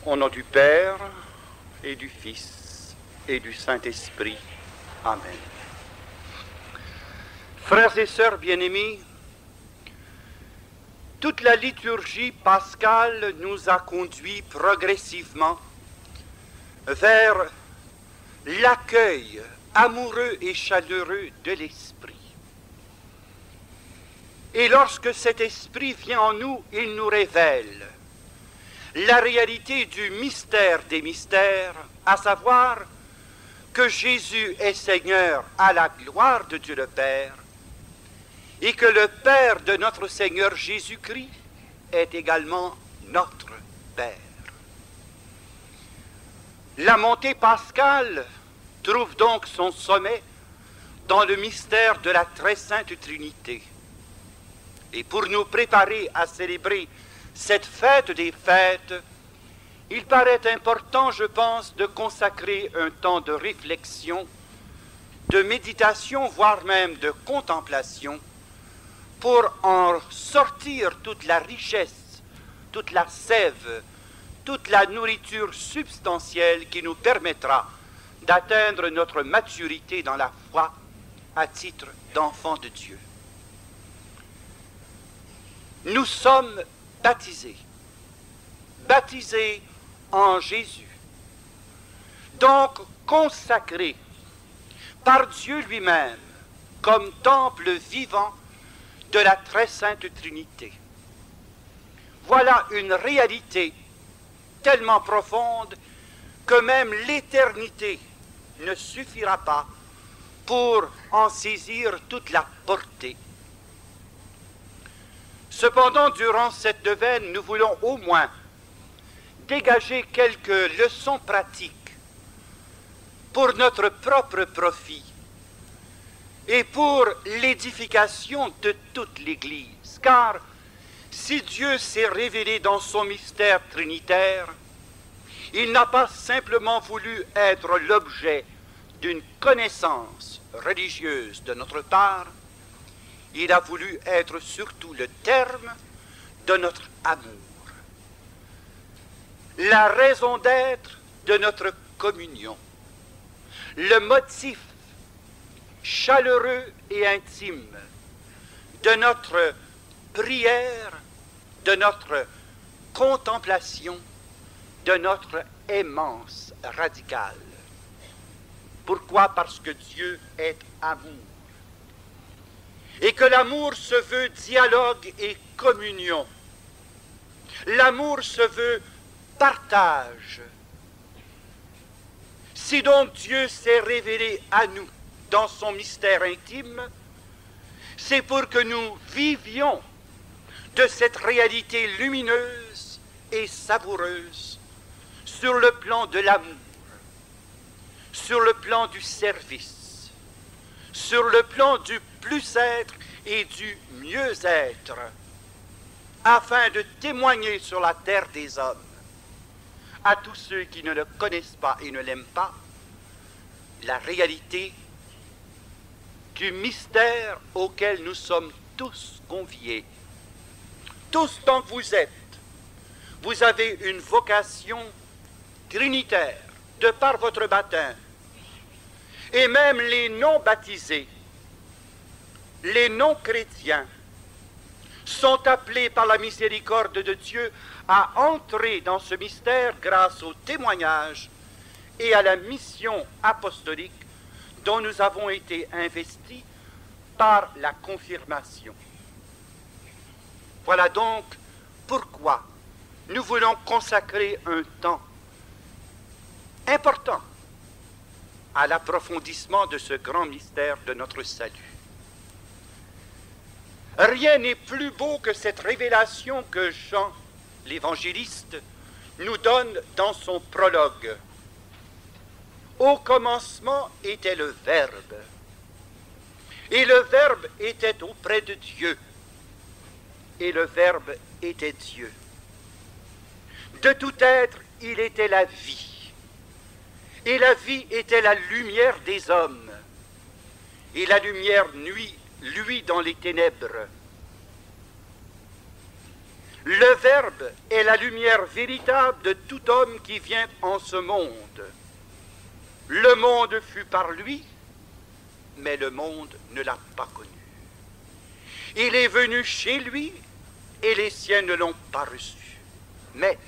Au nom du Père, et du Fils, et du Saint-Esprit. Amen. Frères et sœurs bien-aimés, toute la liturgie pascale nous a conduits progressivement vers l'accueil amoureux et chaleureux de l'Esprit. Et lorsque cet Esprit vient en nous, il nous révèle la réalité du mystère des mystères, à savoir que Jésus est Seigneur à la gloire de Dieu le Père et que le Père de notre Seigneur Jésus-Christ est également notre Père. La montée pascale trouve donc son sommet dans le mystère de la très sainte Trinité. Et pour nous préparer à célébrer cette fête des fêtes, il paraît important, je pense, de consacrer un temps de réflexion, de méditation, voire même de contemplation, pour en sortir toute la richesse, toute la sève, toute la nourriture substantielle qui nous permettra d'atteindre notre maturité dans la foi à titre d'enfants de Dieu. Nous sommes baptisés en Jésus, donc consacrés par Dieu lui-même comme temple vivant de la très sainte Trinité. Voilà une réalité tellement profonde que même l'éternité ne suffira pas pour en saisir toute la portée. Cependant, durant cette neuvaine, nous voulons au moins dégager quelques leçons pratiques pour notre propre profit et pour l'édification de toute l'Église. Car si Dieu s'est révélé dans son mystère trinitaire, il n'a pas simplement voulu être l'objet d'une connaissance religieuse de notre part, il a voulu être surtout le terme de notre amour, la raison d'être de notre communion, le motif chaleureux et intime de notre prière, de notre contemplation, de notre aimance radicale. Pourquoi? Parce que Dieu est amour. Et que l'amour se veut dialogue et communion. L'amour se veut partage. Si donc Dieu s'est révélé à nous dans son mystère intime, c'est pour que nous vivions de cette réalité lumineuse et savoureuse sur le plan de l'amour, sur le plan du service, sur le plan du plus-être et du mieux-être, afin de témoigner sur la terre des hommes, à tous ceux qui ne le connaissent pas et ne l'aiment pas, la réalité du mystère auquel nous sommes tous conviés. Tous tant que vous êtes, vous avez une vocation trinitaire de par votre baptême. Et même les non-baptisés, les non-chrétiens, sont appelés par la miséricorde de Dieu à entrer dans ce mystère grâce au témoignage et à la mission apostolique dont nous avons été investis par la confirmation. Voilà donc pourquoi nous voulons consacrer un temps important à l'approfondissement de ce grand mystère de notre salut. Rien n'est plus beau que cette révélation que Jean, l'évangéliste, nous donne dans son prologue. Au commencement était le Verbe, et le Verbe était auprès de Dieu, et le Verbe était Dieu. De tout être, il était la vie, et la vie était la lumière des hommes, et la lumière nuit, lui, dans les ténèbres. Le Verbe est la lumière véritable de tout homme qui vient en ce monde. Le monde fut par lui, mais le monde ne l'a pas connu. Il est venu chez lui, et les siens ne l'ont pas reçu. Mais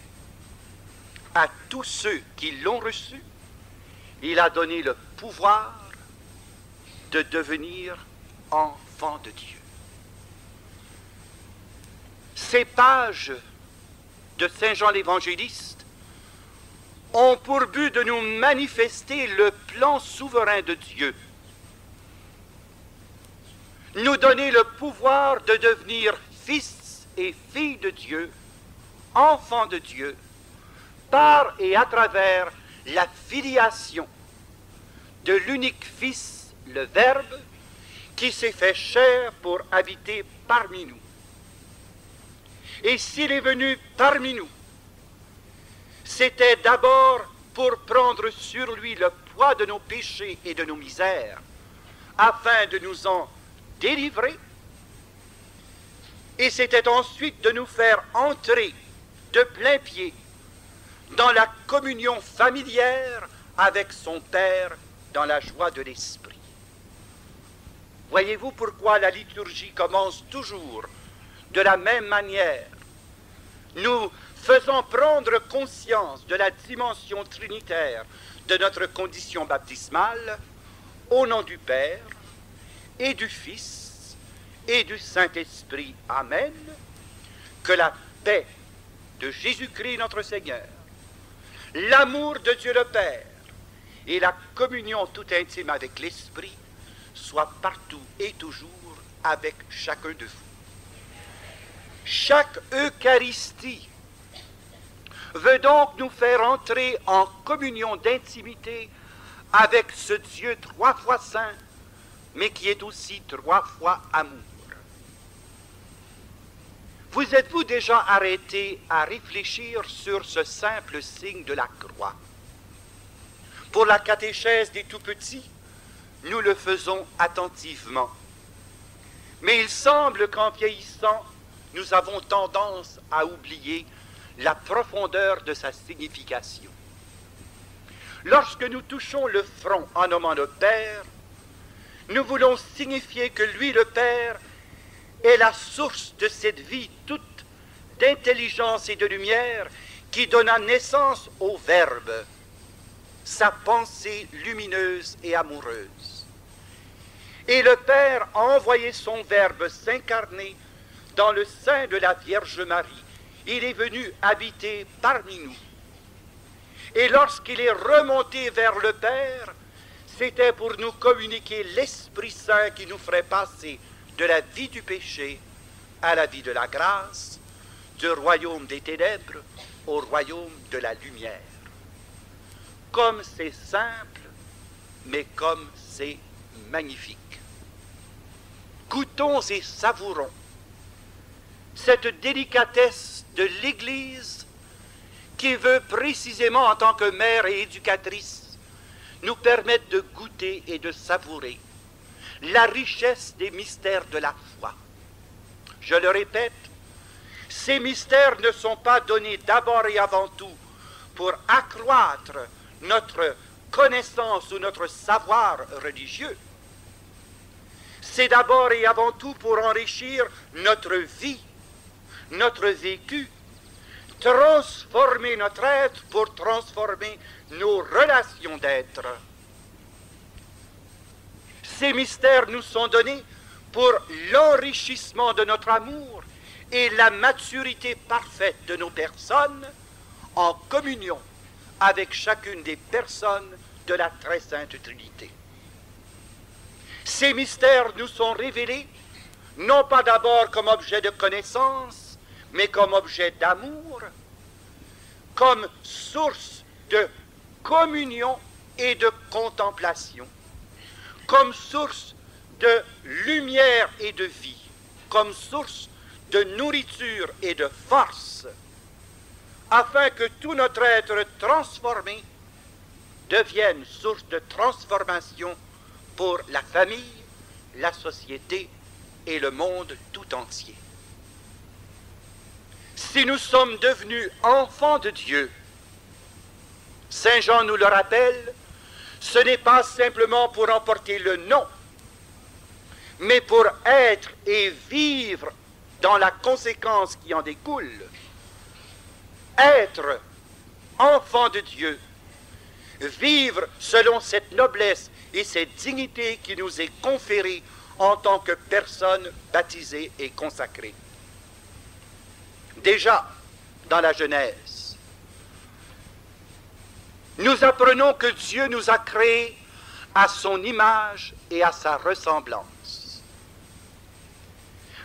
à tous ceux qui l'ont reçu, il a donné le pouvoir de devenir enfants de Dieu. Ces pages de Saint Jean l'Évangéliste ont pour but de nous manifester le plan souverain de Dieu, nous donner le pouvoir de devenir fils et filles de Dieu, enfants de Dieu, par et à travers la filiation de l'unique Fils, le Verbe, qui s'est fait chair pour habiter parmi nous. Et s'il est venu parmi nous, c'était d'abord pour prendre sur lui le poids de nos péchés et de nos misères, afin de nous en délivrer, et c'était ensuite de nous faire entrer de plein pied dans la communion familière avec son Père dans la joie de l'Esprit. Voyez-vous pourquoi la liturgie commence toujours de la même manière, nous faisant prendre conscience de la dimension trinitaire de notre condition baptismale, au nom du Père et du Fils et du Saint-Esprit. Amen. Que la paix de Jésus-Christ notre Seigneur, l'amour de Dieu le Père et la communion tout intime avec l'Esprit soient partout et toujours avec chacun de vous. Chaque Eucharistie veut donc nous faire entrer en communion d'intimité avec ce Dieu 3 fois saint, mais qui est aussi 3 fois amour. Vous êtes-vous déjà arrêté à réfléchir sur ce simple signe de la croix? Pour la catéchèse des tout-petits, nous le faisons attentivement. Mais il semble qu'en vieillissant, nous avons tendance à oublier la profondeur de sa signification. Lorsque nous touchons le front en nommant le Père, nous voulons signifier que lui, le Père, est la source de cette vie toute d'intelligence et de lumière qui donna naissance au Verbe, sa pensée lumineuse et amoureuse. Et le Père a envoyé son Verbe s'incarner dans le sein de la Vierge Marie. Il est venu habiter parmi nous. Et lorsqu'il est remonté vers le Père, c'était pour nous communiquer l'Esprit Saint qui nous ferait passer de la vie du péché à la vie de la grâce, du royaume des ténèbres au royaume de la lumière. Comme c'est simple, mais comme c'est magnifique. Goûtons et savourons cette délicatesse de l'Église qui veut précisément, en tant que mère et éducatrice, nous permettre de goûter et de savourer la richesse des mystères de la foi. Je le répète, ces mystères ne sont pas donnés d'abord et avant tout pour accroître notre connaissance ou notre savoir religieux. C'est d'abord et avant tout pour enrichir notre vie, notre vécu, transformer notre être pour transformer nos relations d'être. Ces mystères nous sont donnés pour l'enrichissement de notre amour et la maturité parfaite de nos personnes en communion avec chacune des personnes de la très sainte Trinité. Ces mystères nous sont révélés non pas d'abord comme objet de connaissance, mais comme objet d'amour, comme source de communion et de contemplation, comme source de lumière et de vie, comme source de nourriture et de force, afin que tout notre être transformé devienne source de transformation pour la famille, la société et le monde tout entier. si nous sommes devenus enfants de Dieu, Saint Jean nous le rappelle, ce n'est pas simplement pour emporter le nom, mais pour être et vivre dans la conséquence qui en découle. Être enfant de Dieu, vivre selon cette noblesse et cette dignité qui nous est conférée en tant que personne baptisée et consacrée. Déjà, dans la Genèse, nous apprenons que Dieu nous a créés à son image et à sa ressemblance.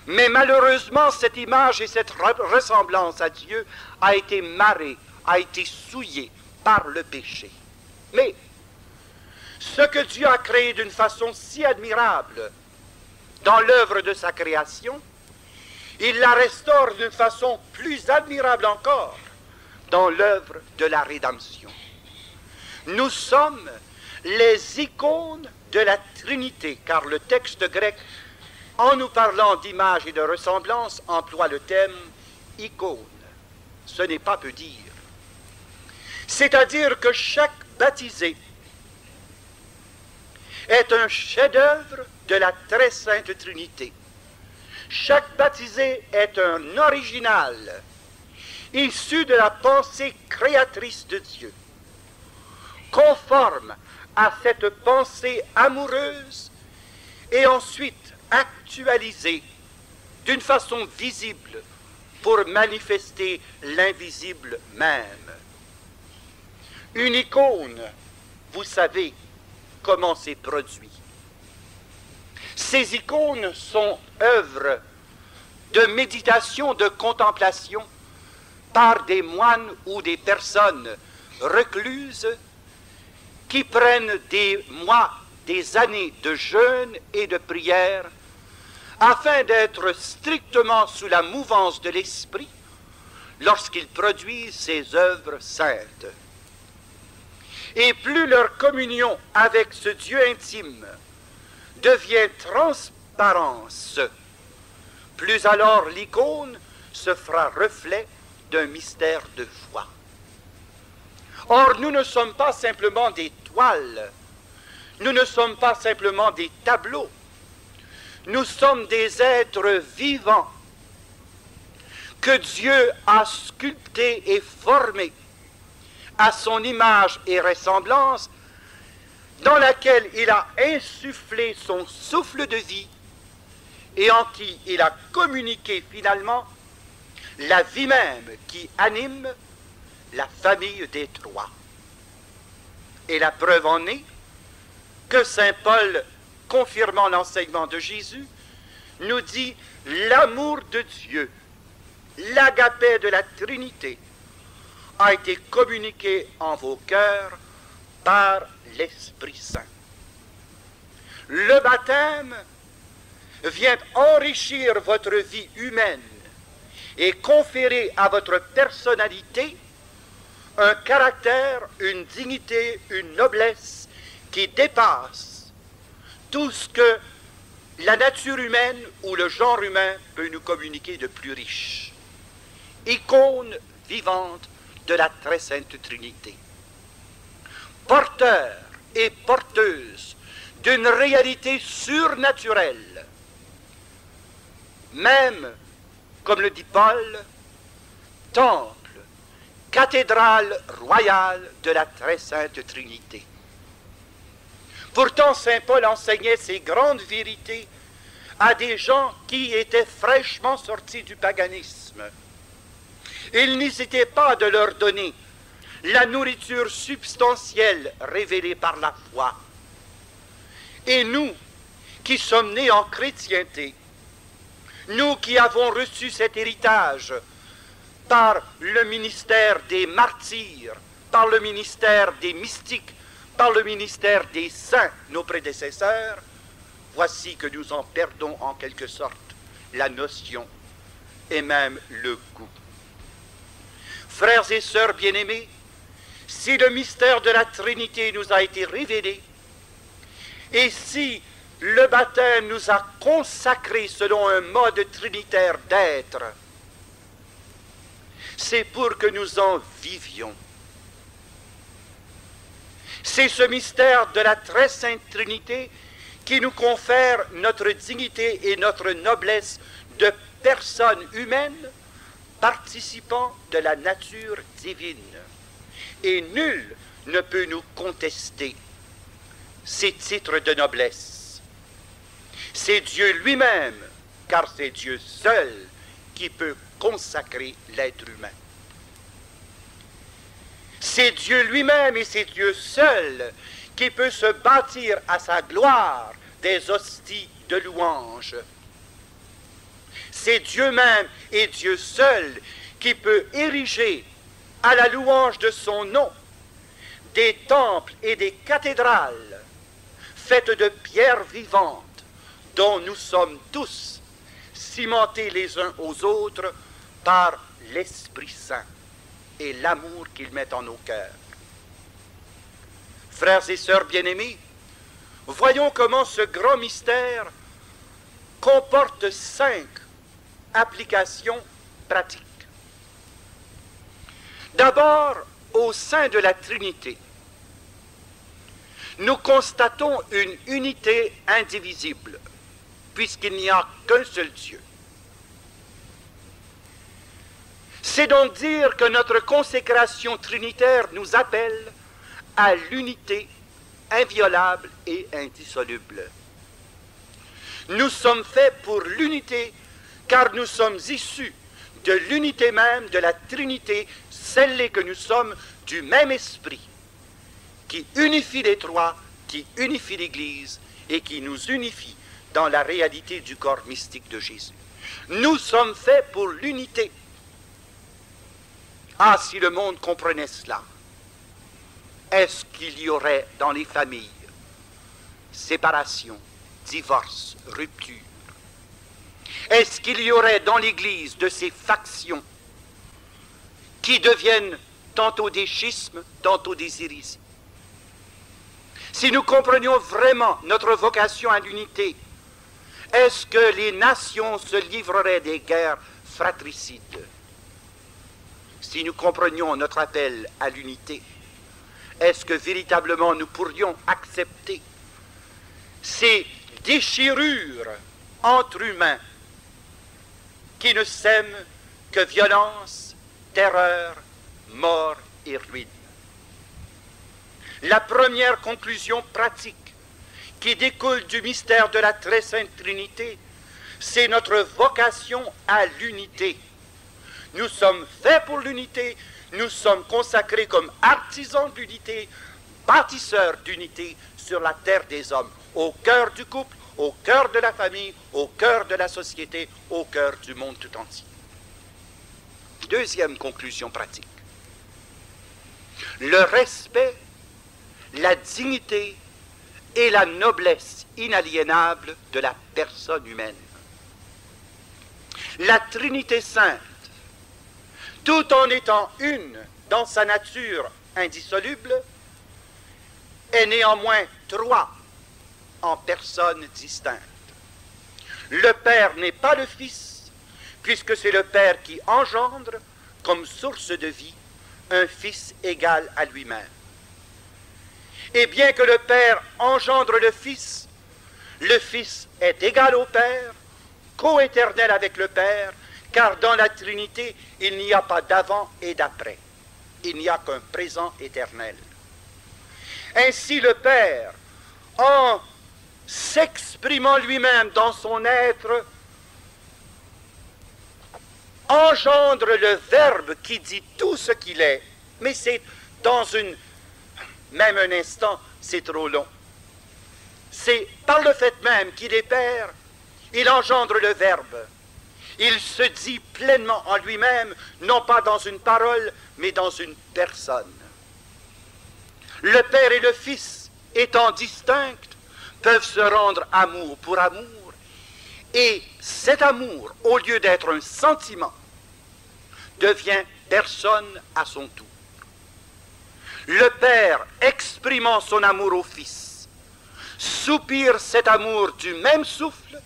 Mais malheureusement, cette image et cette ressemblance à Dieu a été marrée, a été souillée par le péché. Mais ce que Dieu a créé d'une façon si admirable dans l'œuvre de sa création, il la restaure d'une façon plus admirable encore dans l'œuvre de la rédemption. Nous sommes les icônes de la Trinité, car le texte grec, en nous parlant d'image et de ressemblance, emploie le terme icône. Ce n'est pas peu dire. C'est-à-dire que chaque baptisé est un chef-d'œuvre de la très sainte Trinité. Chaque baptisé est un original, issu de la pensée créatrice de Dieu, conforme à cette pensée amoureuse et ensuite actualisée d'une façon visible pour manifester l'invisible même. Une icône, vous savez comment c'est produit. Ces icônes sont œuvres de méditation, de contemplation par des moines ou des personnes recluses qui prennent des mois, des années de jeûne et de prière afin d'être strictement sous la mouvance de l'esprit lorsqu'ils produisent ces œuvres saintes. Et plus leur communion avec ce Dieu intime devient transparence, plus alors l'icône se fera reflet d'un mystère de foi. Or, nous ne sommes pas simplement des toiles, nous ne sommes pas simplement des tableaux, nous sommes des êtres vivants que Dieu a sculptés et formés à son image et ressemblance, dans laquelle il a insufflé son souffle de vie et en qui il a communiqué finalement la vie même qui anime la famille des trois. Et la preuve en est que saint Paul, confirmant l'enseignement de Jésus, nous dit l'amour de Dieu, l'agapé de la Trinité, a été communiqué en vos cœurs par l'Esprit Saint. Le baptême vient enrichir votre vie humaine et conférer à votre personnalité un caractère, une dignité, une noblesse qui dépasse tout ce que la nature humaine ou le genre humain peut nous communiquer de plus riche. Icône vivante de la très sainte Trinité. Porteur et porteuse d'une réalité surnaturelle, même, comme le dit Paul, temple, cathédrale royale de la très sainte Trinité. Pourtant, saint Paul enseignait ces grandes vérités à des gens qui étaient fraîchement sortis du paganisme. Il n'hésitait pas de leur donner la nourriture substantielle révélée par la foi. Et nous, qui sommes nés en chrétienté, nous qui avons reçu cet héritage par le ministère des martyrs, par le ministère des mystiques, par le ministère des saints, nos prédécesseurs, voici que nous en perdons en quelque sorte la notion et même le goût. Frères et sœurs bien-aimés, si le mystère de la Trinité nous a été révélé, et si le baptême nous a consacrés selon un mode trinitaire d'être, c'est pour que nous en vivions. C'est ce mystère de la très sainte Trinité qui nous confère notre dignité et notre noblesse de personnes humaines participant de la nature divine. Et nul ne peut nous contester ces titres de noblesse. C'est Dieu lui-même, car c'est Dieu seul qui peut consacrer l'être humain. C'est Dieu lui-même et c'est Dieu seul qui peut se bâtir à sa gloire des hosties de louange. C'est Dieu même et Dieu seul qui peut ériger à la louange de son nom des temples et des cathédrales faites de pierres vivantes dont nous sommes tous cimentés les uns aux autres par l'Esprit Saint et l'amour qu'il met en nos cœurs. Frères et sœurs bien-aimés, voyons comment ce grand mystère comporte 5 applications pratiques. D'abord, au sein de la Trinité, nous constatons une unité indivisible, puisqu'il n'y a qu'un seul Dieu. C'est donc dire que notre consécration trinitaire nous appelle à l'unité inviolable et indissoluble. Nous sommes faits pour l'unité, car nous sommes issus de l'unité même de la Trinité, celle que nous sommes du même esprit, qui unifie les trois, qui unifie l'Église et qui nous unifie dans la réalité du corps mystique de Jésus. Nous sommes faits pour l'unité. Ah, si le monde comprenait cela, est-ce qu'il y aurait dans les familles séparation, divorce, rupture? Est-ce qu'il y aurait dans l'Église de ces factions qui deviennent tantôt des schismes, tantôt des hérésies? Si nous comprenions vraiment notre vocation à l'unité, est-ce que les nations se livreraient des guerres fratricides? Si nous comprenions notre appel à l'unité, est-ce que véritablement nous pourrions accepter ces déchirures entre humains qui ne sèment que violence, terreur, mort et ruine? La première conclusion pratique qui découle du mystère de la très sainte Trinité, c'est notre vocation à l'unité. Nous sommes faits pour l'unité, nous sommes consacrés comme artisans de l'unité, bâtisseurs d'unité sur la terre des hommes, au cœur du couple, au cœur de la famille, au cœur de la société, au cœur du monde tout entier. Deuxième conclusion pratique. Le respect, la dignité et la noblesse inaliénable de la personne humaine. La Trinité sainte, tout en étant une dans sa nature indissoluble, est néanmoins trois en personnes distinctes. Le Père n'est pas le Fils, puisque c'est le Père qui engendre comme source de vie un Fils égal à lui-même. Et bien que le Père engendre le Fils est égal au Père, coéternel avec le Père, car dans la Trinité, il n'y a pas d'avant et d'après. Il n'y a qu'un présent éternel. Ainsi le Père, en s'exprimant lui-même dans son être, engendre le Verbe qui dit tout ce qu'il est, mais c'est dans même un instant, c'est trop long. C'est par le fait même qu'il est Père, il engendre le Verbe. Il se dit pleinement en lui-même, non pas dans une parole, mais dans une personne. Le Père et le Fils, étant distincts, peuvent se rendre amour pour amour. Et cet amour, au lieu d'être un sentiment, devient personne à son tour. Le Père, exprimant son amour au Fils, soupire cet amour du même souffle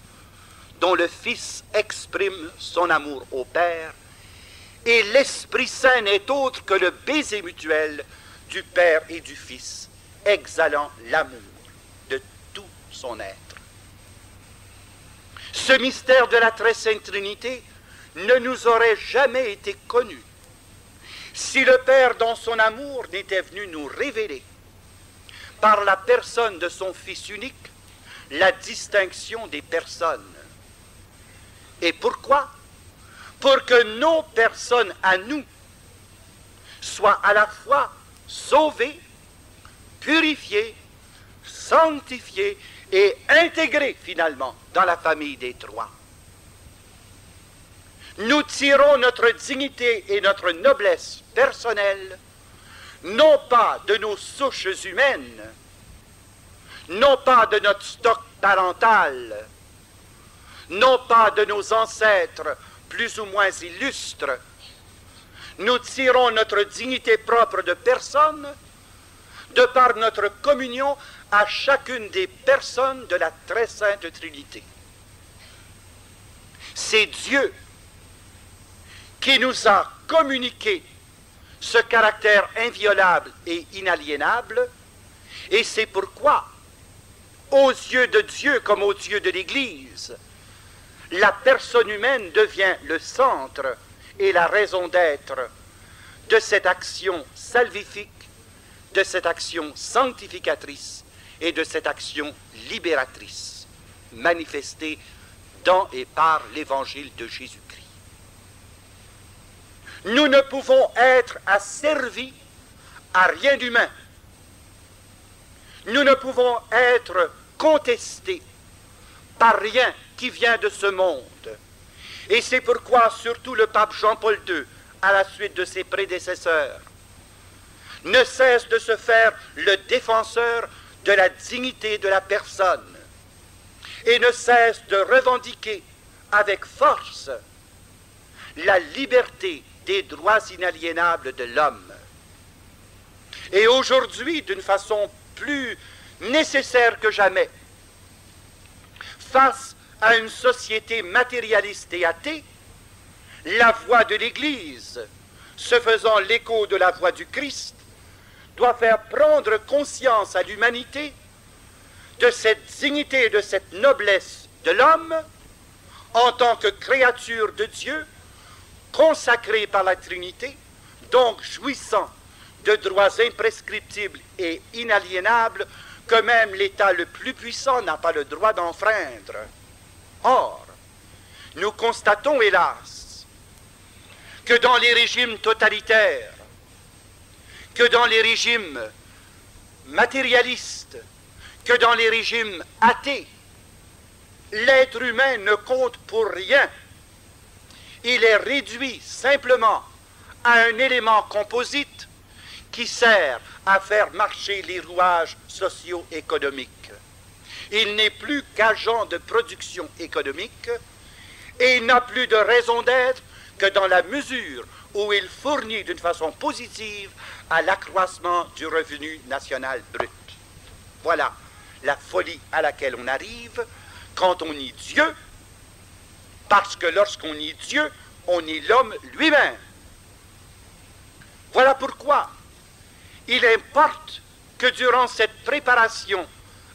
dont le Fils exprime son amour au Père, Et l'Esprit Saint n'est autre que le baiser mutuel du Père et du Fils, exhalant l'amour de tout son être. Ce mystère de la Très Sainte Trinité ne nous aurait jamais été connu si le Père, dans son amour, n'était venu nous révéler, par la personne de son Fils unique, la distinction des personnes. Et pourquoi? Pour que nos personnes à nous soient à la fois sauvées, purifiées, sanctifiées et intégrées finalement dans la famille des trois. Nous tirons notre dignité et notre noblesse personnelle, non pas de nos souches humaines, non pas de notre stock parental, non pas de nos ancêtres plus ou moins illustres. Nous tirons notre dignité propre de personne de par notre communion à chacune des personnes de la Très Sainte Trinité. C'est Dieu qui nous a communiqué ce caractère inviolable et inaliénable, et c'est pourquoi, aux yeux de Dieu comme aux yeux de l'Église, la personne humaine devient le centre et la raison d'être de cette action salvifique, de cette action sanctificatrice et de cette action libératrice, manifestée dans et par l'Évangile de Jésus-Christ. Nous ne pouvons être asservis à rien d'humain. Nous ne pouvons être contestés par rien qui vient de ce monde. Et c'est pourquoi surtout le pape Jean-Paul II, à la suite de ses prédécesseurs, ne cesse de se faire le défenseur de la dignité de la personne et ne cesse de revendiquer avec force la liberté des droits inaliénables de l'homme. Et aujourd'hui, d'une façon plus nécessaire que jamais, face à une société matérialiste et athée, la voix de l'Église, se faisant l'écho de la voix du Christ, doit faire prendre conscience à l'humanité de cette dignité et de cette noblesse de l'homme en tant que créature de Dieu, consacrée par la Trinité, donc jouissant de droits imprescriptibles et inaliénables que même l'État le plus puissant n'a pas le droit d'enfreindre. Or, nous constatons, hélas, que dans les régimes totalitaires, que dans les régimes matérialistes, que dans les régimes athées, l'être humain ne compte pour rien. Il est réduit simplement à un élément composite qui sert à faire marcher les rouages socio-économiques. Il n'est plus qu'agent de production économique et il n'a plus de raison d'être que dans la mesure où il fournit d'une façon positive à l'accroissement du revenu national brut. Voilà la folie à laquelle on arrive quand on nie Dieu, parce que lorsqu'on nie Dieu, on nie l'homme lui-même. Voilà pourquoi il importe que durant cette préparation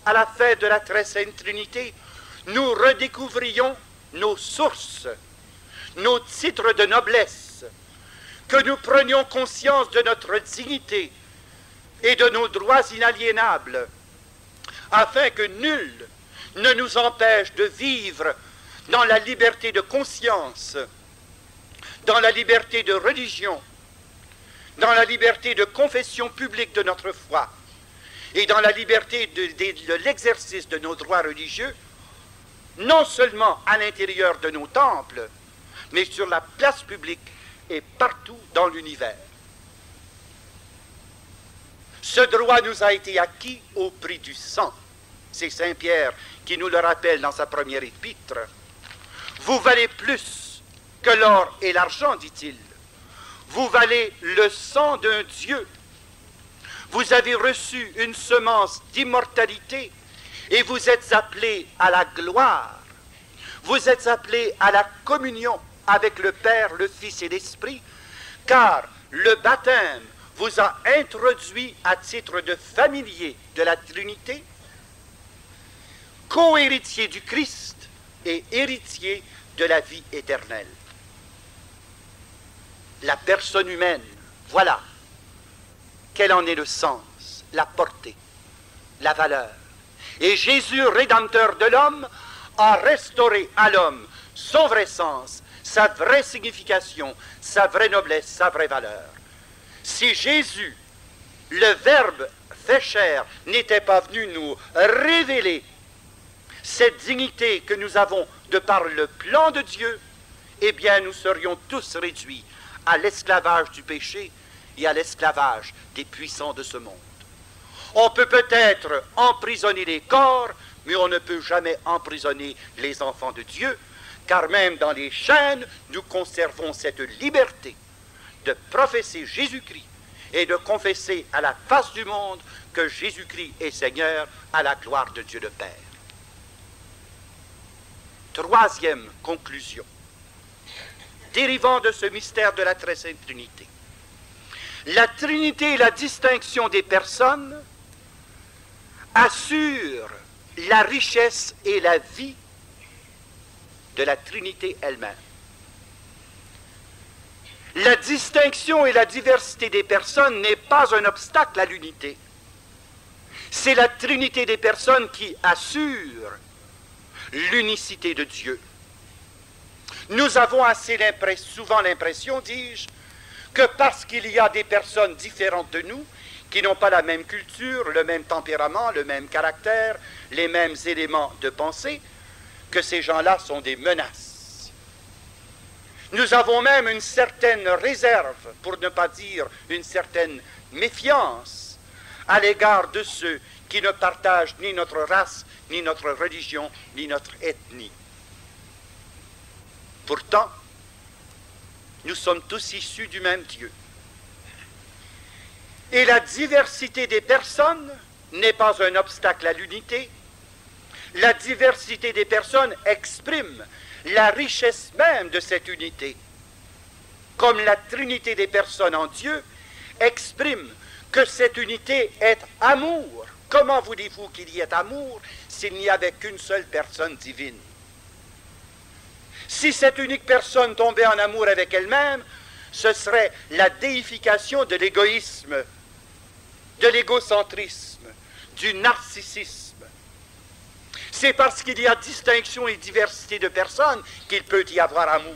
à la fête de la Très Sainte Trinité, nous redécouvrions nos sources, nos titres de noblesse, que nous prenions conscience de notre dignité et de nos droits inaliénables, afin que nul ne nous empêche de vivre dans la liberté de conscience, dans la liberté de religion, dans la liberté de confession publique de notre foi et dans la liberté de l'exercice de nos droits religieux, non seulement à l'intérieur de nos temples, mais sur la place publique et partout dans l'univers. Ce droit nous a été acquis au prix du sang. C'est Saint Pierre qui nous le rappelle dans sa première épître. Vous valez plus que l'or et l'argent, dit-il. Vous valez le sang d'un Dieu. Vous avez reçu une semence d'immortalité et vous êtes appelés à la gloire. Vous êtes appelés à la communion avec le Père, le Fils et l'Esprit, car le baptême vous a introduit à titre de familier de la Trinité, co-héritier du Christ et héritier de la vie éternelle. La personne humaine, voilà quel en est le sens, la portée, la valeur. Et Jésus, rédempteur de l'homme, a restauré à l'homme son vrai sens, sa vraie signification, sa vraie noblesse, sa vraie valeur. Si Jésus, le Verbe fait chair, n'était pas venu nous révéler cette dignité que nous avons de par le plan de Dieu, eh bien nous serions tous réduits à l'esclavage du péché et à l'esclavage des puissants de ce monde. On peut peut-être emprisonner les corps, mais on ne peut jamais emprisonner les enfants de Dieu, car même dans les chaînes, nous conservons cette liberté de professer Jésus-Christ et de confesser à la face du monde que Jésus-Christ est Seigneur à la gloire de Dieu le Père. Troisième conclusion, dérivant de ce mystère de la Très Sainte Trinité. La Trinité et la distinction des personnes assurent la richesse et la vie de la Trinité elle-même. La distinction et la diversité des personnes n'est pas un obstacle à l'unité. C'est la Trinité des personnes qui assure l'unicité de Dieu. Nous avons souvent l'impression, dis-je, que parce qu'il y a des personnes différentes de nous, qui n'ont pas la même culture, le même tempérament, le même caractère, les mêmes éléments de pensée, que ces gens-là sont des menaces. Nous avons même une certaine réserve, pour ne pas dire une certaine méfiance, à l'égard de ceux qui ne partagent ni notre race, ni notre religion, ni notre ethnie. Pourtant, nous sommes tous issus du même Dieu. Et la diversité des personnes n'est pas un obstacle à l'unité. La diversité des personnes exprime la richesse même de cette unité. Comme la Trinité des personnes en Dieu exprime que cette unité est amour. Comment voulez-vous qu'il y ait amour s'il n'y avait qu'une seule personne divine? Si cette unique personne tombait en amour avec elle-même, ce serait la déification de l'égoïsme, de l'égocentrisme, du narcissisme. C'est parce qu'il y a distinction et diversité de personnes qu'il peut y avoir amour.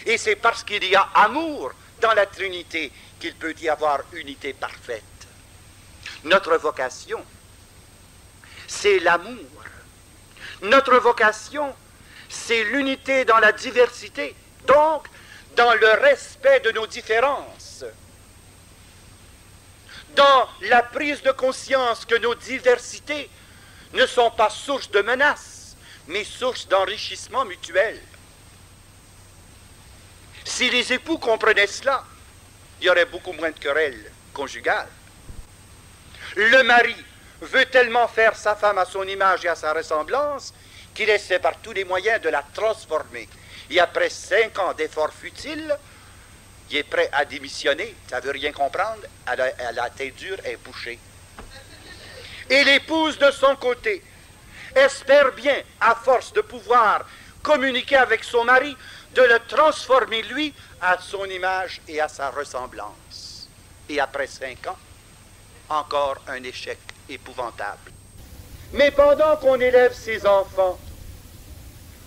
Et c'est parce qu'il y a amour dans la Trinité qu'il peut y avoir unité parfaite. Notre vocation, c'est l'amour. Notre vocation, c'est l'unité dans la diversité, donc dans le respect de nos différences, dans la prise de conscience que nos diversités ne sont pas source de menaces, mais source d'enrichissement mutuel. Si les époux comprenaient cela, il y aurait beaucoup moins de querelles conjugales. Le mari veut tellement faire sa femme à son image et à sa ressemblance qu'il essaie par tous les moyens de la transformer. Et après 5 ans d'efforts futiles, il est prêt à démissionner. Ça ne veut rien comprendre. Elle a la tête dure, elle est bouchée. Et l'épouse, de son côté, espère bien, à force de pouvoir communiquer avec son mari, de le transformer, lui, à son image et à sa ressemblance. Et après 5 ans, encore un échec épouvantable. Mais pendant qu'on élève ses enfants,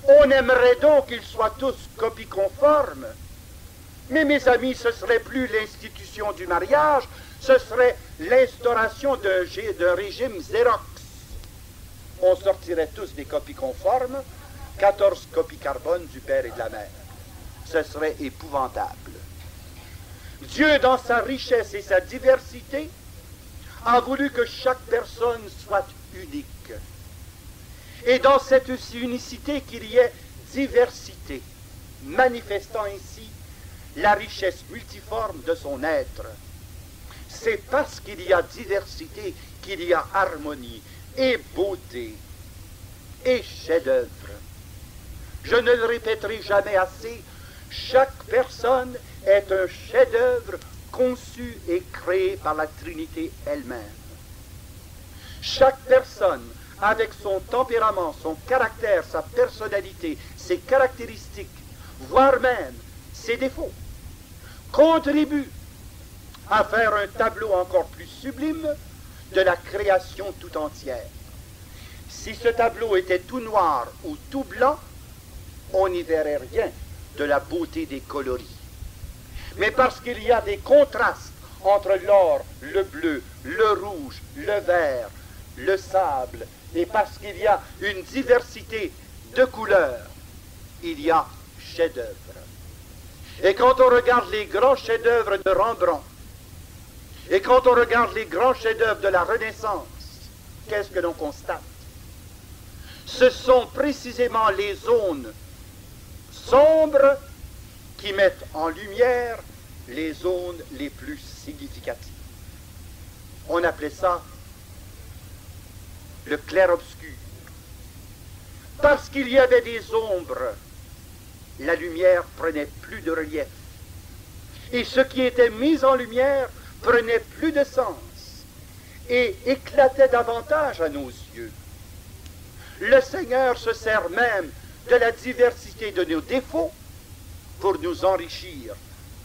on aimerait donc qu'ils soient tous copies conformes. Mais mes amis, ce ne serait plus l'institution du mariage, ce serait l'instauration d'un régime Xerox. On sortirait tous des copies conformes, 14 copies carbone du père et de la mère. Ce serait épouvantable. Dieu, dans sa richesse et sa diversité, a voulu que chaque personne soit unique. Et dans cette unicité qu'il y ait diversité, manifestant ainsi la richesse multiforme de son être. C'est parce qu'il y a diversité qu'il y a harmonie et beauté et chef-d'œuvre. Je ne le répéterai jamais assez, Chaque personne est un chef-d'œuvre conçu et créé par la Trinité elle-même. Chaque personne, avec son tempérament, son caractère, sa personnalité, ses caractéristiques, voire même ses défauts, contribue à faire un tableau encore plus sublime de la création tout entière. Si ce tableau était tout noir ou tout blanc, on n'y verrait rien de la beauté des coloris. Mais parce qu'il y a des contrastes entre l'or, le bleu, le rouge, le vert, le sable, et parce qu'il y a une diversité de couleurs, il y a chef-d'œuvre. Et quand on regarde les grands chefs-d'œuvre de Rembrandt, et quand on regarde les grands chefs-d'œuvre de la Renaissance, qu'est-ce que l'on constate? Ce sont précisément les zones sombres qui mettent en lumière les zones les plus significatives. On appelait ça le clair-obscur. Parce qu'il y avait des ombres, la lumière prenait plus de relief. Et ce qui était mis en lumière prenait plus de sens et éclatait davantage à nos yeux. Le Seigneur se sert même de la diversité de nos défauts pour nous enrichir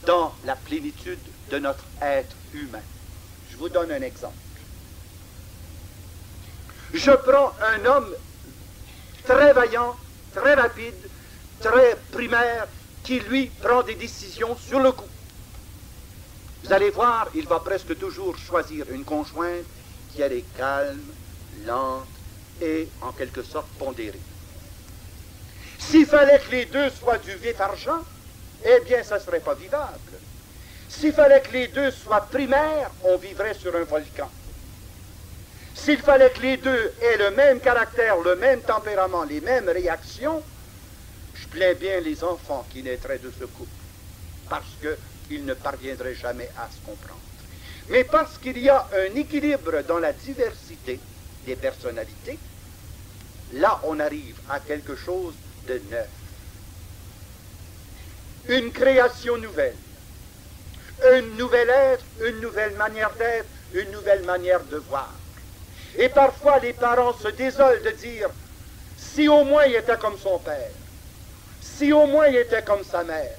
dans la plénitude de notre être humain. Je vous donne un exemple. Je prends un homme très vaillant, très rapide, très primaire, qui lui prend des décisions sur le coup. Vous allez voir, il va presque toujours choisir une conjointe qui est calme, lente et en quelque sorte pondérée. S'il fallait que les deux soient du vif argent, eh bien, ça ne serait pas vivable. S'il fallait que les deux soient primaires, on vivrait sur un volcan. S'il fallait que les deux aient le même caractère, le même tempérament, les mêmes réactions, je plains bien les enfants qui naîtraient de ce couple, parce qu'ils ne parviendraient jamais à se comprendre. Mais parce qu'il y a un équilibre dans la diversité des personnalités, là on arrive à quelque chose de neuf. Une création nouvelle, un nouvel être, une nouvelle manière d'être, une nouvelle manière de voir. Et parfois les parents se désolent de dire « si au moins il était comme son père, si au moins il était comme sa mère ».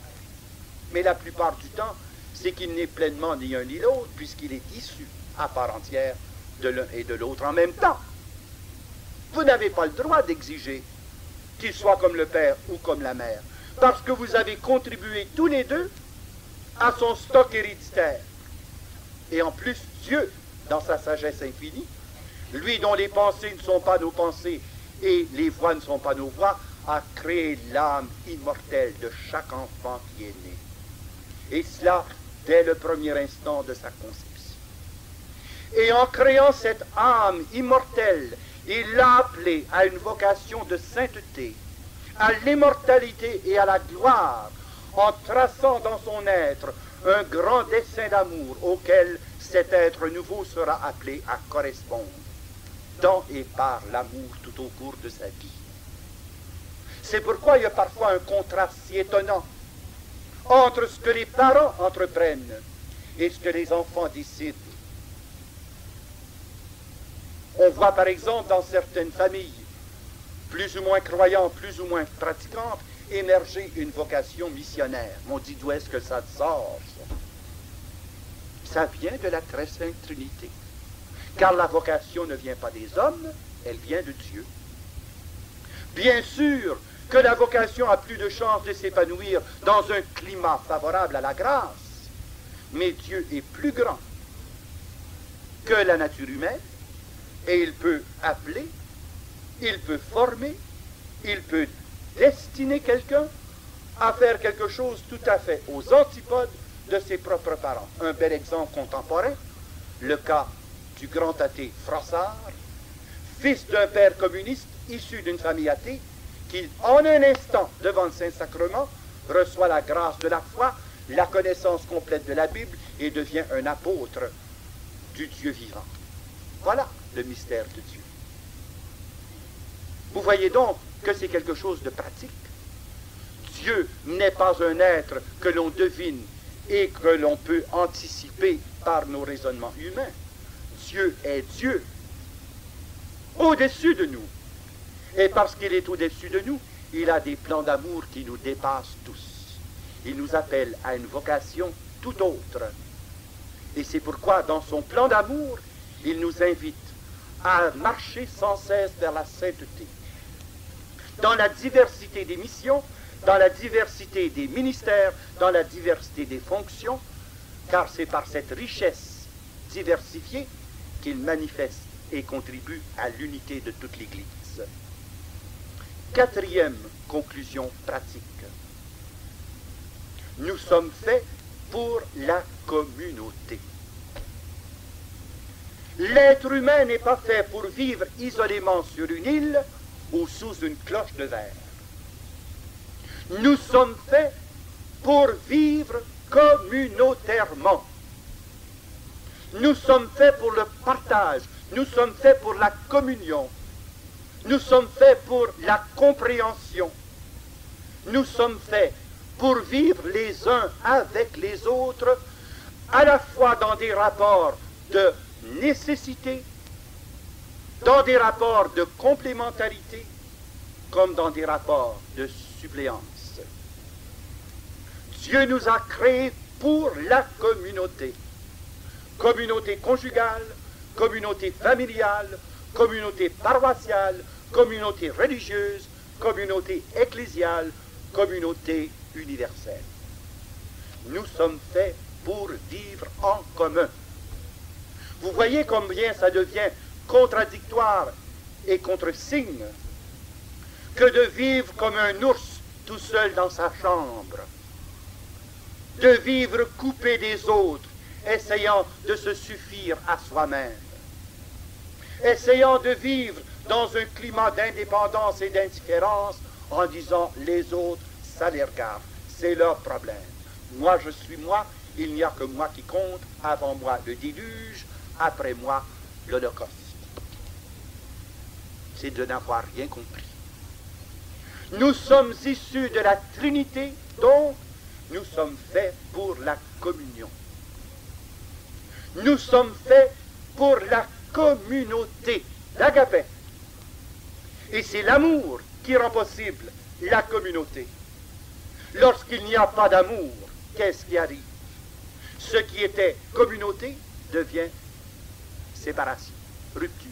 Mais la plupart du temps, c'est qu'il n'est pleinement ni un ni l'autre, puisqu'il est issu à part entière de l'un et de l'autre en même temps. Vous n'avez pas le droit d'exiger qu'il soit comme le père ou comme la mère, parce que vous avez contribué tous les deux à son stock héréditaire. Et en plus, Dieu, dans sa sagesse infinie, lui dont les pensées ne sont pas nos pensées et les voix ne sont pas nos voix, a créé l'âme immortelle de chaque enfant qui est né. Et cela dès le premier instant de sa conception. Et en créant cette âme immortelle, il l'a appelée à une vocation de sainteté, à l'immortalité et à la gloire, en traçant dans son être un grand dessein d'amour auquel cet être nouveau sera appelé à correspondre, dans et par l'amour tout au cours de sa vie. C'est pourquoi il y a parfois un contraste si étonnant entre ce que les parents entreprennent et ce que les enfants décident. On voit par exemple dans certaines familles, plus ou moins croyantes, plus ou moins pratiquantes, émerger une vocation missionnaire. On dit d'où est-ce que ça sort, ça? Ça vient de la très sainte Trinité. Car la vocation ne vient pas des hommes, elle vient de Dieu. Bien sûr que la vocation a plus de chances de s'épanouir dans un climat favorable à la grâce, mais Dieu est plus grand que la nature humaine, et il peut appeler, il peut former, il peut destiner quelqu'un à faire quelque chose tout à fait aux antipodes de ses propres parents. Un bel exemple contemporain, le cas du grand athée Froissart, fils d'un père communiste issu d'une famille athée, qui, en un instant, devant le Saint-Sacrement, reçoit la grâce de la foi, la connaissance complète de la Bible et devient un apôtre du Dieu vivant. Voilà le mystère de Dieu. Vous voyez donc que c'est quelque chose de pratique. Dieu n'est pas un être que l'on devine et que l'on peut anticiper par nos raisonnements humains. Dieu est Dieu, au-dessus de nous. Et parce qu'il est au-dessus de nous, il a des plans d'amour qui nous dépassent tous. Il nous appelle à une vocation tout autre. Et c'est pourquoi, dans son plan d'amour, il nous invite à marcher sans cesse vers la sainteté. Dans la diversité des missions, dans la diversité des ministères, dans la diversité des fonctions, car c'est par cette richesse diversifiée qu'il manifeste et contribue à l'unité de toute l'Église. Quatrième conclusion pratique. Nous sommes faits pour la communauté. L'être humain n'est pas fait pour vivre isolément sur une île ou sous une cloche de verre. Nous sommes faits pour vivre communautairement. Nous sommes faits pour le partage, nous sommes faits pour la communion, nous sommes faits pour la compréhension, nous sommes faits pour vivre les uns avec les autres, à la fois dans des rapports de nécessité, dans des rapports de complémentarité, comme dans des rapports de suppléance. Dieu nous a créés pour la communauté. Communauté conjugale, communauté familiale, communauté paroissiale, communauté religieuse, communauté ecclésiale, communauté universelle. Nous sommes faits pour vivre en commun. Vous voyez combien ça devient contradictoire et contre-signe que de vivre comme un ours tout seul dans sa chambre, de vivre coupé des autres, essayant de se suffire à soi-même, essayant de vivre dans un climat d'indépendance et d'indifférence en disant les autres, ça les regarde, c'est leur problème. Moi je suis moi, il n'y a que moi qui compte, avant moi le déluge, après moi l'Holocauste. C'est de n'avoir rien compris. Nous sommes issus de la Trinité, donc nous sommes faits pour la communion. Nous sommes faits pour la communauté d'Agapé. Et c'est l'amour qui rend possible la communauté. Lorsqu'il n'y a pas d'amour, qu'est-ce qui arrive? Ce qui était communauté devient séparation, rupture.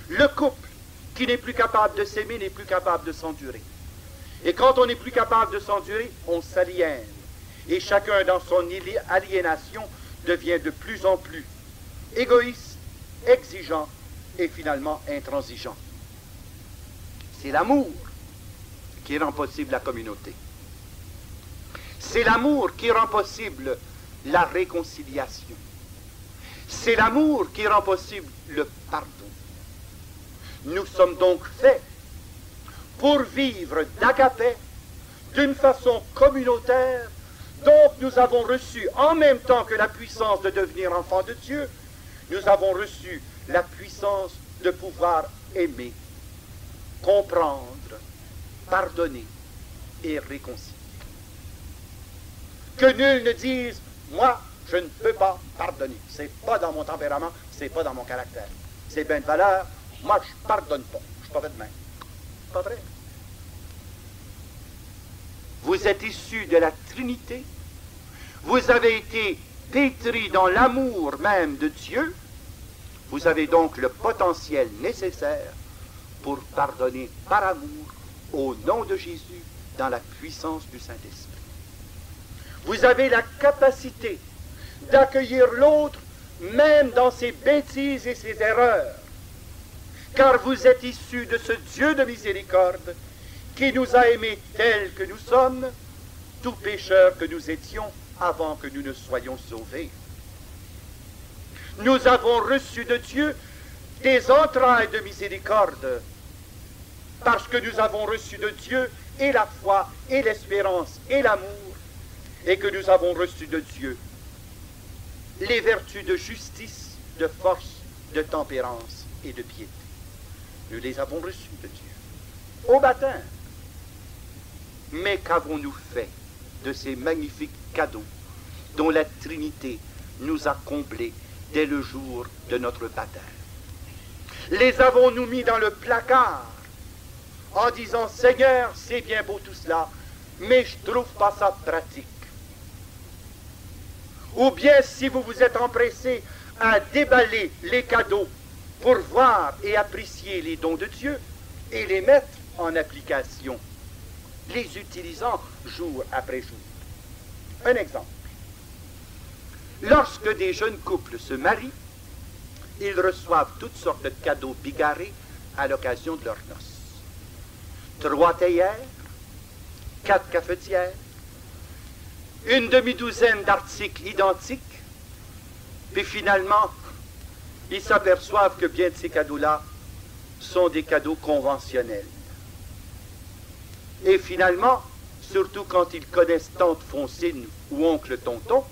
Le couple qui n'est plus capable de s'aimer n'est plus capable de s'endurer. Et quand on n'est plus capable de s'endurer, on s'aliène. Et chacun dans son aliénation devient de plus en plus égoïste, exigeant et finalement intransigeant. C'est l'amour qui rend possible la communauté. C'est l'amour qui rend possible la réconciliation. C'est l'amour qui rend possible le pardon. Nous sommes donc faits pour vivre d'agapé d'une façon communautaire. Donc nous avons reçu, en même temps que la puissance de devenir enfant de Dieu, nous avons reçu la puissance de pouvoir aimer, comprendre, pardonner et réconcilier. Que nul ne dise, moi, je ne peux pas pardonner. C'est pas dans mon tempérament, c'est pas dans mon caractère. C'est bien de valeur, moi je pardonne pas. Je suis pas fait de même. C'est pas vrai. Vous êtes issus de la Trinité. Vous avez été pétris dans l'amour même de Dieu. Vous avez donc le potentiel nécessaire pour pardonner par amour au nom de Jésus dans la puissance du Saint-Esprit. Vous avez la capacité d'accueillir l'autre même dans ses bêtises et ses erreurs, car vous êtes issus de ce Dieu de miséricorde qui nous a aimés tels que nous sommes, tout pécheurs que nous étions avant que nous ne soyons sauvés. Nous avons reçu de Dieu des entrailles de miséricorde, parce que nous avons reçu de Dieu et la foi, et l'espérance, et l'amour, et que nous avons reçu de Dieu les vertus de justice, de force, de tempérance et de piété. Nous les avons reçues de Dieu au baptême. Mais qu'avons-nous fait de ces magnifiques cadeaux dont la Trinité nous a comblés dès le jour de notre baptême? Les avons-nous mis dans le placard en disant « Seigneur, c'est bien beau tout cela, mais je ne trouve pas ça pratique ». Ou bien si vous vous êtes empressé à déballer les cadeaux pour voir et apprécier les dons de Dieu et les mettre en application, les utilisant jour après jour. Un exemple. Lorsque des jeunes couples se marient, ils reçoivent toutes sortes de cadeaux bigarrés à l'occasion de leurs noces. 3 théières, 4 cafetières, une demi-douzaine d'articles identiques, puis finalement, ils s'aperçoivent que bien de ces cadeaux-là sont des cadeaux conventionnels. Et finalement, surtout quand ils connaissent tante Foncine ou oncle Tonton,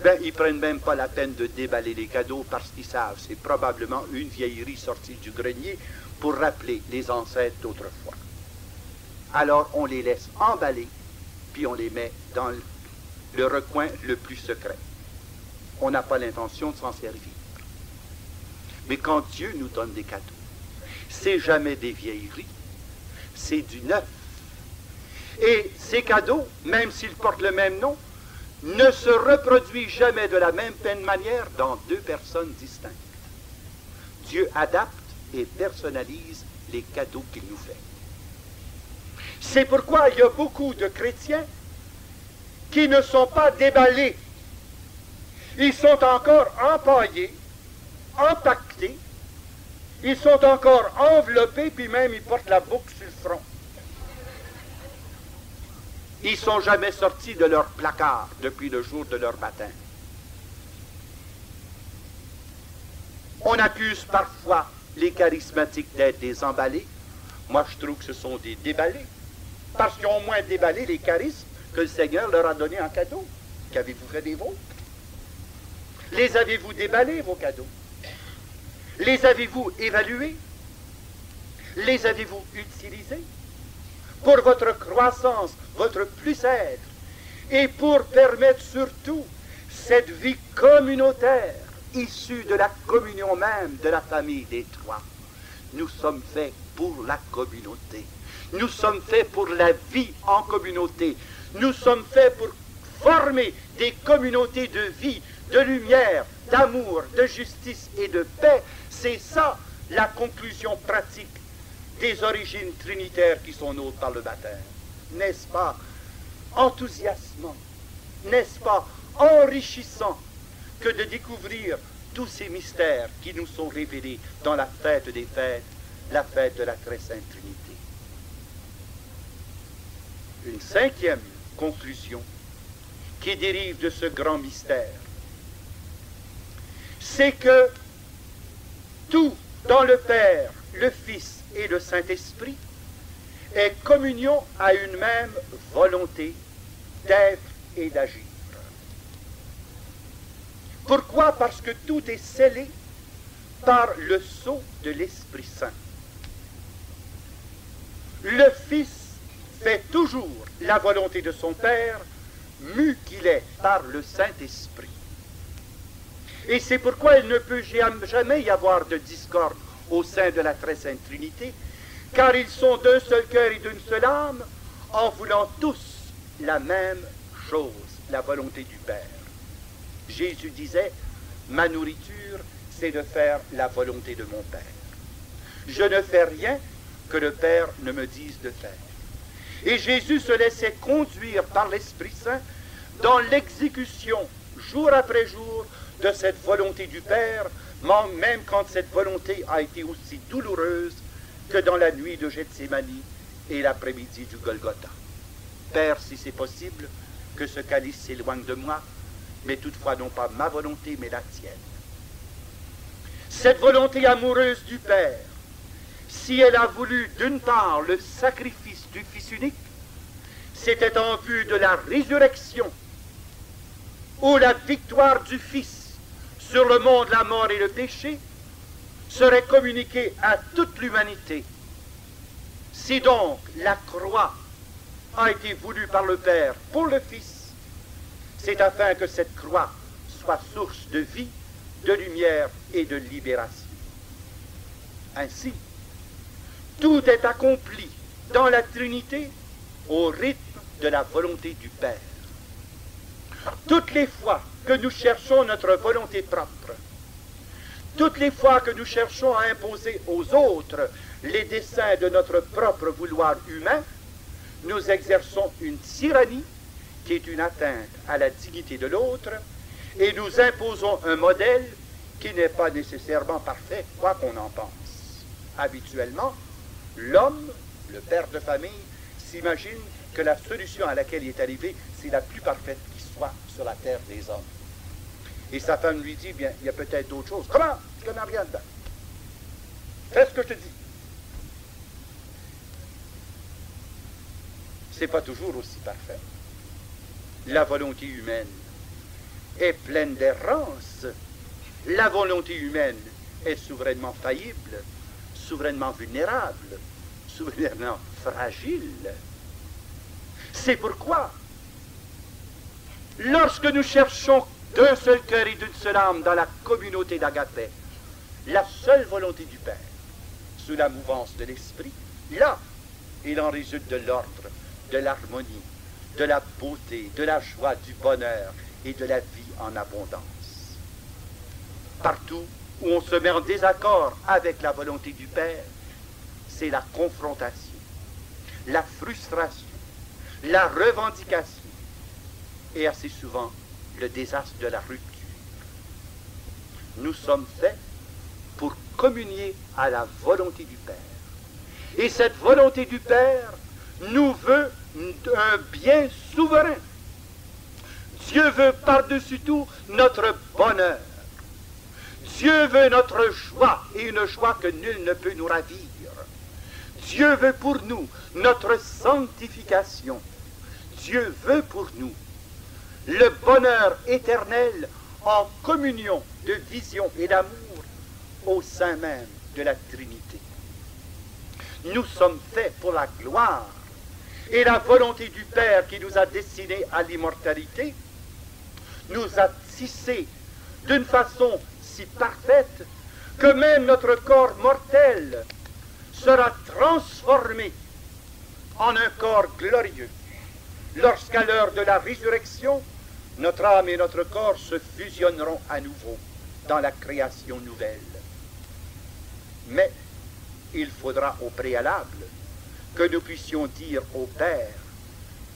ben, ils ne prennent même pas la peine de déballer les cadeaux parce qu'ils savent, c'est probablement une vieillerie sortie du grenier pour rappeler les ancêtres d'autrefois. Alors on les laisse emballer, puis on les met dans le recoin le plus secret. On n'a pas l'intention de s'en servir. Mais quand Dieu nous donne des cadeaux, c'est jamais des vieilleries, c'est du neuf. Et ces cadeaux, même s'ils portent le même nom, ne se reproduisent jamais de la même manière dans 2 personnes distinctes. Dieu adapte et personnalise les cadeaux qu'il nous fait. C'est pourquoi il y a beaucoup de chrétiens qui ne sont pas déballés. Ils sont encore empaillés, empaquetés, ils sont encore enveloppés, puis même ils portent la boucle sur le front. Ils ne sont jamais sortis de leur placard depuis le jour de leur baptême. On accuse parfois les charismatiques d'être des emballés. Moi, je trouve que ce sont des déballés, parce qu'ils ont moins déballé les charismes que le Seigneur leur a donné en cadeau. Qu'avez-vous fait des vôtres? Les avez-vous déballés, vos cadeaux? Les avez-vous évalués? Les avez-vous utilisés pour votre croissance, votre plus-être, et pour permettre surtout cette vie communautaire issue de la communion même de la famille des trois? Nous sommes faits pour la communauté. Nous sommes faits pour la vie en communauté. Nous sommes faits pour former des communautés de vie, de lumière, d'amour, de justice et de paix. C'est ça la conclusion pratique des origines trinitaires qui sont nôtres par le baptême. N'est-ce pas enthousiasmant, n'est-ce pas enrichissant que de découvrir tous ces mystères qui nous sont révélés dans la fête des fêtes, la fête de la très sainte Trinité. Une 5e conclusion qui dérive de ce grand mystère, c'est que tout dans le Père, le Fils et le Saint-Esprit est communion à une même volonté d'être et d'agir. Pourquoi? Parce que tout est scellé par le sceau de l'Esprit Saint. Le Fils fait toujours la volonté de son Père, mu qu'il est par le Saint-Esprit. Et c'est pourquoi il ne peut jamais y avoir de discorde au sein de la très sainte Trinité, car ils sont d'un seul cœur et d'une seule âme, en voulant tous la même chose, la volonté du Père. Jésus disait, ma nourriture, c'est de faire la volonté de mon Père. Je ne fais rien que le Père ne me dise de faire. Et Jésus se laissait conduire par l'Esprit Saint dans l'exécution, jour après jour, de cette volonté du Père, même quand cette volonté a été aussi douloureuse que dans la nuit de Gethsémani et l'après-midi du Golgotha. Père, si c'est possible, que ce calice s'éloigne de moi, mais toutefois non pas ma volonté, mais la tienne. Cette volonté amoureuse du Père, si elle a voulu d'une part le sacrifice du Fils unique, c'était en vue de la résurrection, où la victoire du Fils sur le monde, la mort et le péché serait communiquée à toute l'humanité. Si donc la croix a été voulu par le Père pour le Fils, c'est afin que cette croix soit source de vie, de lumière et de libération. Ainsi, tout est accompli dans la Trinité au rythme de la volonté du Père. Toutes les fois que nous cherchons notre volonté propre, toutes les fois que nous cherchons à imposer aux autres les desseins de notre propre vouloir humain, nous exerçons une tyrannie qui est une atteinte à la dignité de l'autre, et nous imposons un modèle qui n'est pas nécessairement parfait, quoi qu'on en pense. Habituellement, l'homme, le père de famille, s'imagine que la solution à laquelle il est arrivé, c'est la plus parfaite qui soit sur la terre des hommes. Et sa femme lui dit, bien, il y a peut-être d'autres choses. Comment? Je connais rien dedans. Fais ce que je te dis. C'est pas toujours aussi parfait. La volonté humaine est pleine d'errance. La volonté humaine est souverainement faillible, souverainement vulnérable, souverainement fragile. C'est pourquoi, lorsque nous cherchons d'un seul cœur et d'une seule âme dans la communauté d'Agapé, la seule volonté du Père, sous la mouvance de l'Esprit, là, il en résulte de l'ordre, de l'harmonie, de la beauté, de la joie, du bonheur et de la vie en abondance. Partout où on se met en désaccord avec la volonté du Père, c'est la confrontation, la frustration, la revendication et assez souvent le désastre de la rupture. Nous sommes faits pour communier à la volonté du Père. Et cette volonté du Père nous veut un bien souverain. Dieu veut par-dessus tout notre bonheur. Dieu veut notre joie, et une joie que nul ne peut nous ravir. Dieu veut pour nous notre sanctification. Dieu veut pour nous le bonheur éternel en communion de vision et d'amour au sein même de la Trinité. Nous sommes faits pour la gloire, et la volonté du Père qui nous a destinés à l'immortalité nous a tissés d'une façon si parfaite que même notre corps mortel sera transformé en un corps glorieux lorsqu'à l'heure de la résurrection, notre âme et notre corps se fusionneront à nouveau dans la création nouvelle. Mais il faudra au préalable que nous puissions dire au Père,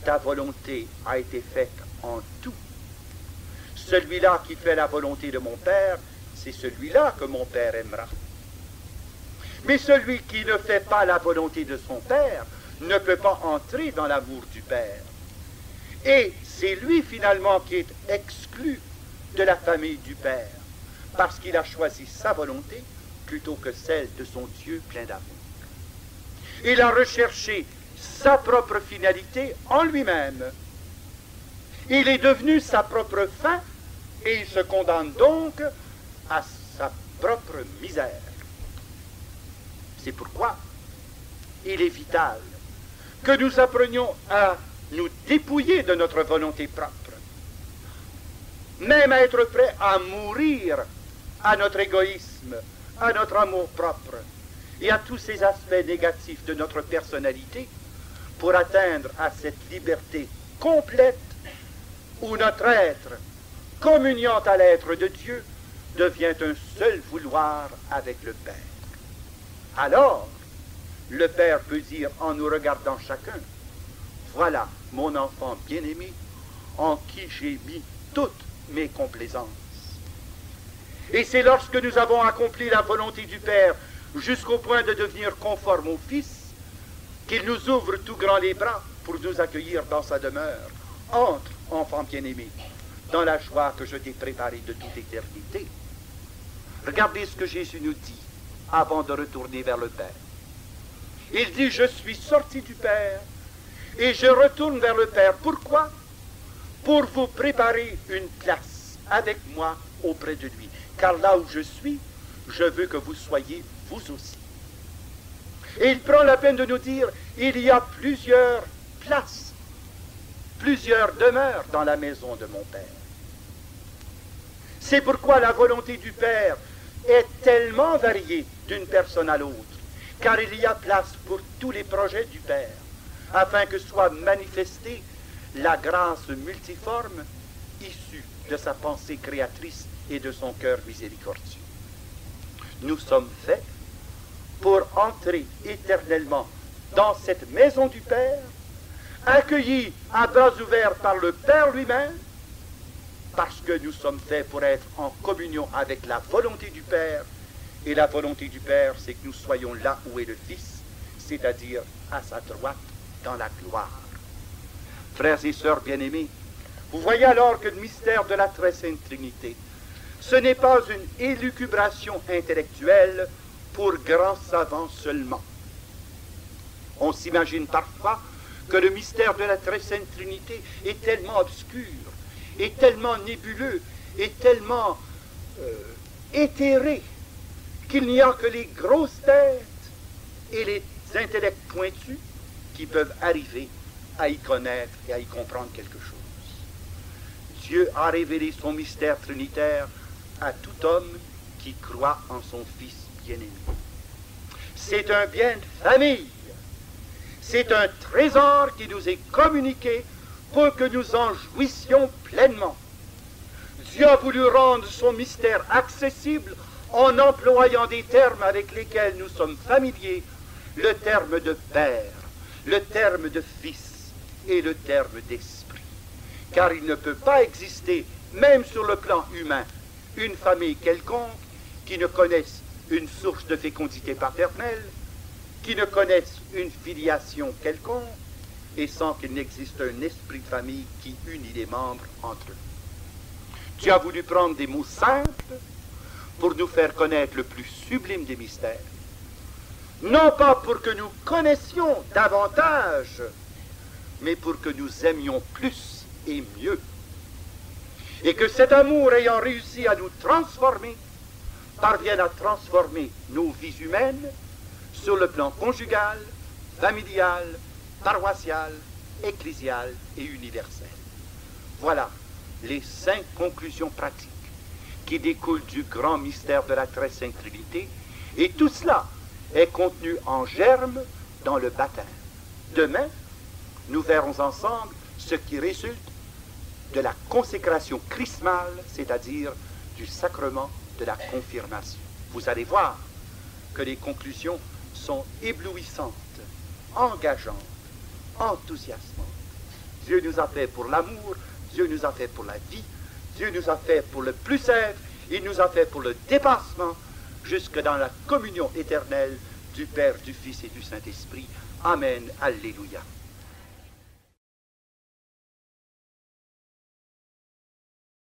ta volonté a été faite en tout. Celui-là qui fait la volonté de mon Père, c'est celui-là que mon Père aimera. Mais celui qui ne fait pas la volonté de son Père ne peut pas entrer dans l'amour du Père. Et c'est lui finalement qui est exclu de la famille du Père, parce qu'il a choisi sa volonté plutôt que celle de son Dieu plein d'amour. Il a recherché sa propre finalité en lui-même. Il est devenu sa propre fin et il se condamne donc à sa propre misère. C'est pourquoi il est vital que nous apprenions à nous dépouiller de notre volonté propre, même à être prêts à mourir à notre égoïsme, à notre amour propre et à tous ces aspects négatifs de notre personnalité pour atteindre à cette liberté complète où notre être, communiant à l'être de Dieu, devient un seul vouloir avec le Père. Alors, le Père peut dire en nous regardant chacun, voilà mon enfant bien-aimé en qui j'ai mis toutes mes complaisances. Et c'est lorsque nous avons accompli la volonté du Père jusqu'au point de devenir conforme au Fils qu'il nous ouvre tout grand les bras pour nous accueillir dans sa demeure. Entre, enfant bien-aimé, dans la joie que je t'ai préparée de toute éternité. Regardez ce que Jésus nous dit avant de retourner vers le Père. Il dit, je suis sorti du Père et je retourne vers le Père. Pourquoi? Pour vous préparer une place avec moi auprès de lui. Car là où je suis, je veux que vous soyez vous aussi. Et il prend la peine de nous dire, il y a plusieurs places plusieurs demeures dans la maison de mon Père. C'est pourquoi la volonté du Père est tellement variée d'une personne à l'autre, car il y a place pour tous les projets du Père, afin que soit manifestée la grâce multiforme issue de sa pensée créatrice et de son cœur miséricordieux. Nous sommes faits pour entrer éternellement dans cette maison du Père, accueillis à bras ouverts par le Père lui-même, parce que nous sommes faits pour être en communion avec la volonté du Père, et la volonté du Père, c'est que nous soyons là où est le Fils, c'est-à-dire à sa droite dans la gloire. Frères et sœurs bien-aimés, vous voyez alors que le mystère de la très sainte Trinité, ce n'est pas une élucubration intellectuelle pour grands savants seulement. On s'imagine parfois que le mystère de la très sainte Trinité est tellement obscur, est tellement nébuleux, est tellement éthéré, qu'il n'y a que les grosses têtes et les intellects pointus qui peuvent arriver à y connaître et à y comprendre quelque chose. Dieu a révélé son mystère trinitaire à tout homme qui croit en son Fils bien-aimé. C'est un bien de famille. C'est un trésor qui nous est communiqué pour que nous en jouissions pleinement. Dieu a voulu rendre son mystère accessible en employant des termes avec lesquels nous sommes familiers, le terme de Père, le terme de Fils et le terme d'Esprit. Car il ne peut pas exister, même sur le plan humain, une famille quelconque qui ne connaisse une source de fécondité paternelle, qui ne connaisse une filiation quelconque, et sans qu'il n'existe un esprit de famille qui unit les membres entre eux. Tu as voulu prendre des mots simples pour nous faire connaître le plus sublime des mystères, non pas pour que nous connaissions davantage, mais pour que nous aimions plus et mieux, et que cet amour ayant réussi à nous transformer, parvienne à transformer nos vies humaines sur le plan conjugal, familial, paroissial, ecclésial et universel. Voilà les 5 conclusions pratiques qui découlent du grand mystère de la très sainte Trinité, et tout cela est contenu en germe dans le baptême. Demain, nous verrons ensemble ce qui résulte de la consécration chrismale, c'est-à-dire du sacrement de la confirmation. Vous allez voir que les conclusions sont éblouissantes, engageantes, enthousiasmantes. Dieu nous a fait pour l'amour, Dieu nous a fait pour la vie, Dieu nous a fait pour le plus être, il nous a fait pour le dépassement, jusque dans la communion éternelle du Père, du Fils et du Saint-Esprit. Amen. Alléluia.